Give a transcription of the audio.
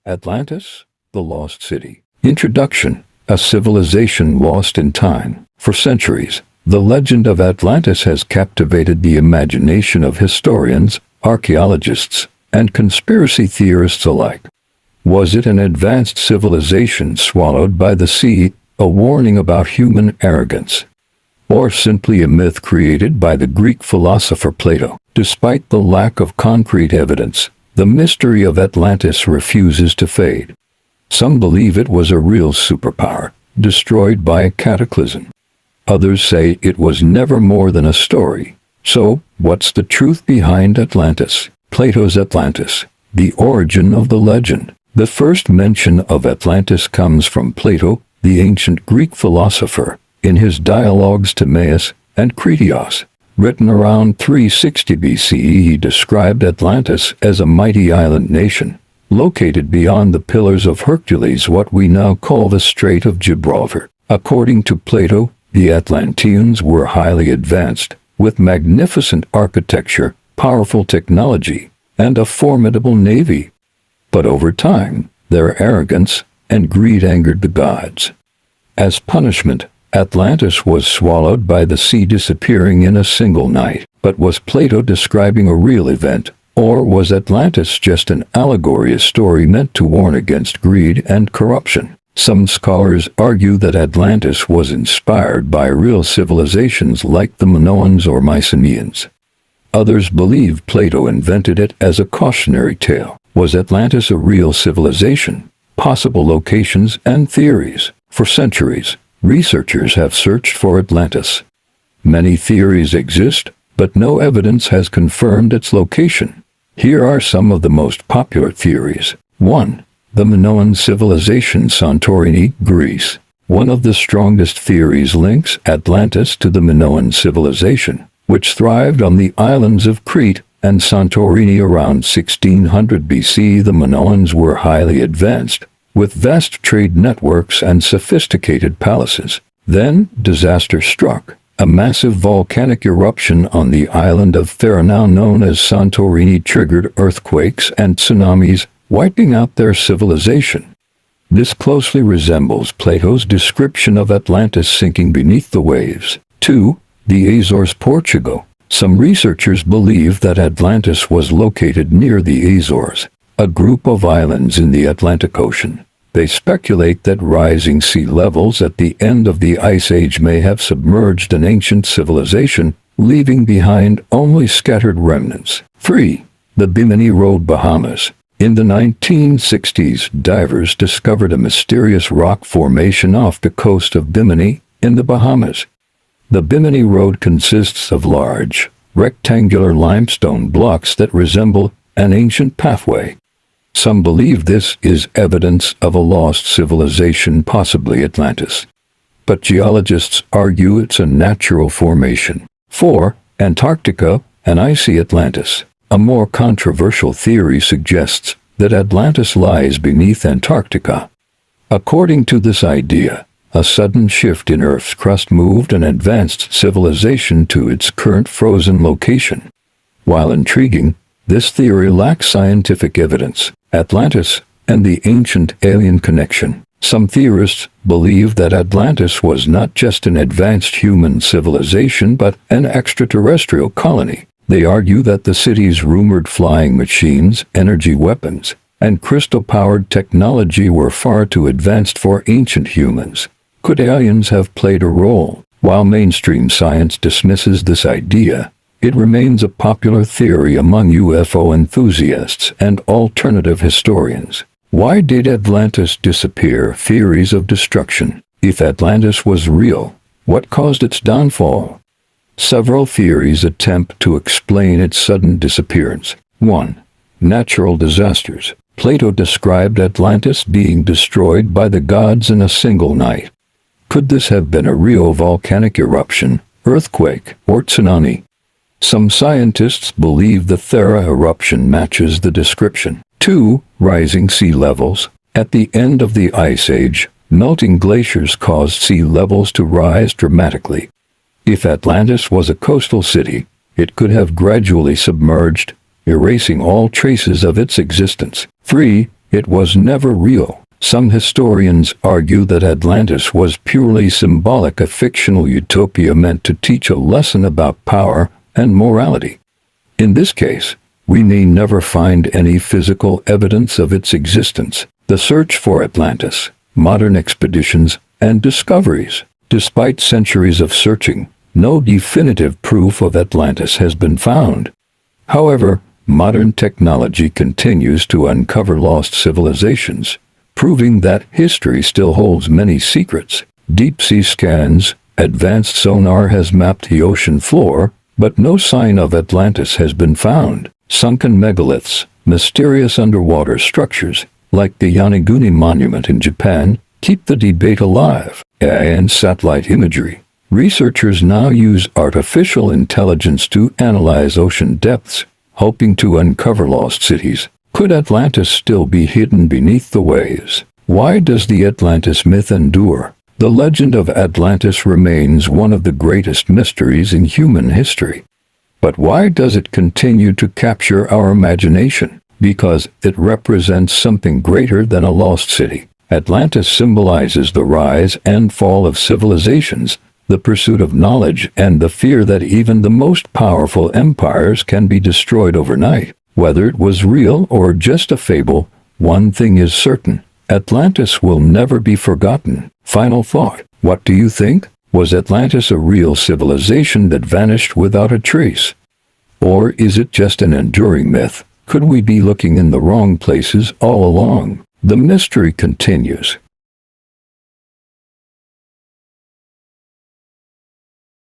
Atlantis, the Lost City. Introduction: a civilization lost in time. For centuries, the legend of Atlantis has captivated the imagination of historians, archaeologists, and conspiracy theorists alike. Was it an advanced civilization swallowed by the sea, a warning about human arrogance? Or simply a myth created by the Greek philosopher Plato? Despite the lack of concrete evidence, the mystery of Atlantis refuses to fade. Some believe it was a real superpower, destroyed by a cataclysm. Others say it was never more than a story. So, what's the truth behind Atlantis? Plato's Atlantis, the origin of the legend. The first mention of Atlantis comes from Plato, the ancient Greek philosopher, in his dialogues Timaeus and Critias. Written around 360 BCE, he described Atlantis as a mighty island nation, located beyond the Pillars of Hercules, what we now call the Strait of Gibraltar. According to Plato, the Atlanteans were highly advanced, with magnificent architecture, powerful technology, and a formidable navy. But over time, their arrogance and greed angered the gods. As punishment, Atlantis was swallowed by the sea, disappearing in a single night. But was Plato describing a real event, or was Atlantis just an allegory, a story meant to warn against greed and corruption? Some scholars argue that Atlantis was inspired by real civilizations like the Minoans or Mycenaeans. Others believe Plato invented it as a cautionary tale. Was Atlantis a real civilization? Possible locations and theories. For centuries, researchers have searched for Atlantis. Many theories exist, but no evidence has confirmed its location. Here are some of the most popular theories. 1. The Minoan civilization, Santorini, Greece. One of the strongest theories links Atlantis to the Minoan civilization, which thrived on the islands of Crete and Santorini around 1600 BC. The Minoans were highly advanced, with vast trade networks and sophisticated palaces. Then, disaster struck. A massive volcanic eruption on the island of Thera, now known as Santorini, triggered earthquakes and tsunamis, wiping out their civilization. This closely resembles Plato's description of Atlantis sinking beneath the waves. 2. The Azores, Portugal. Some researchers believe that Atlantis was located near the Azores, a group of islands in the Atlantic Ocean. They speculate that rising sea levels at the end of the Ice Age may have submerged an ancient civilization, leaving behind only scattered remnants. 3. The Bimini Road, Bahamas. In the 1960s, divers discovered a mysterious rock formation off the coast of Bimini, in the Bahamas. The Bimini Road consists of large, rectangular limestone blocks that resemble an ancient pathway. Some believe this is evidence of a lost civilization, possibly Atlantis. But geologists argue it's a natural formation. 4. Antarctica, an icy Atlantis. A more controversial theory suggests that Atlantis lies beneath Antarctica. According to this idea, a sudden shift in Earth's crust moved an advanced civilization to its current frozen location. While intriguing, this theory lacks scientific evidence. Atlantis and the ancient alien connection. Some theorists believe that Atlantis was not just an advanced human civilization but an extraterrestrial colony. They argue that the city's rumored flying machines, energy weapons, and crystal-powered technology were far too advanced for ancient humans. Could aliens have played a role? While mainstream science dismisses this idea, it remains a popular theory among UFO enthusiasts and alternative historians. Why did Atlantis disappear? Theories of destruction. If Atlantis was real, what caused its downfall? Several theories attempt to explain its sudden disappearance. 1. Natural disasters. Plato described Atlantis being destroyed by the gods in a single night. Could this have been a real volcanic eruption, earthquake, or tsunami? Some scientists believe the Thera eruption matches the description. 2. Rising sea levels. At the end of the Ice Age, melting glaciers caused sea levels to rise dramatically. If Atlantis was a coastal city, it could have gradually submerged, erasing all traces of its existence. 3. It was never real. Some historians argue that Atlantis was purely symbolic, a fictional utopia meant to teach a lesson about power and morality. In this case, we may never find any physical evidence of its existence. The search for Atlantis, modern expeditions, and discoveries. Despite centuries of searching, no definitive proof of Atlantis has been found. However, modern technology continues to uncover lost civilizations, proving that history still holds many secrets. Deep-sea scans, advanced sonar has mapped the ocean floor, but no sign of Atlantis has been found. Sunken megaliths, mysterious underwater structures, like the Yanaguni Monument in Japan, keep the debate alive. AI and satellite imagery. Researchers now use artificial intelligence to analyze ocean depths, hoping to uncover lost cities. Could Atlantis still be hidden beneath the waves? Why does the Atlantis myth endure? The legend of Atlantis remains one of the greatest mysteries in human history. But why does it continue to capture our imagination? Because it represents something greater than a lost city. Atlantis symbolizes the rise and fall of civilizations, the pursuit of knowledge, and the fear that even the most powerful empires can be destroyed overnight. Whether it was real or just a fable, one thing is certain: Atlantis will never be forgotten. Final thought. What do you think? Was Atlantis a real civilization that vanished without a trace? Or is it just an enduring myth? Could we be looking in the wrong places all along? The mystery continues.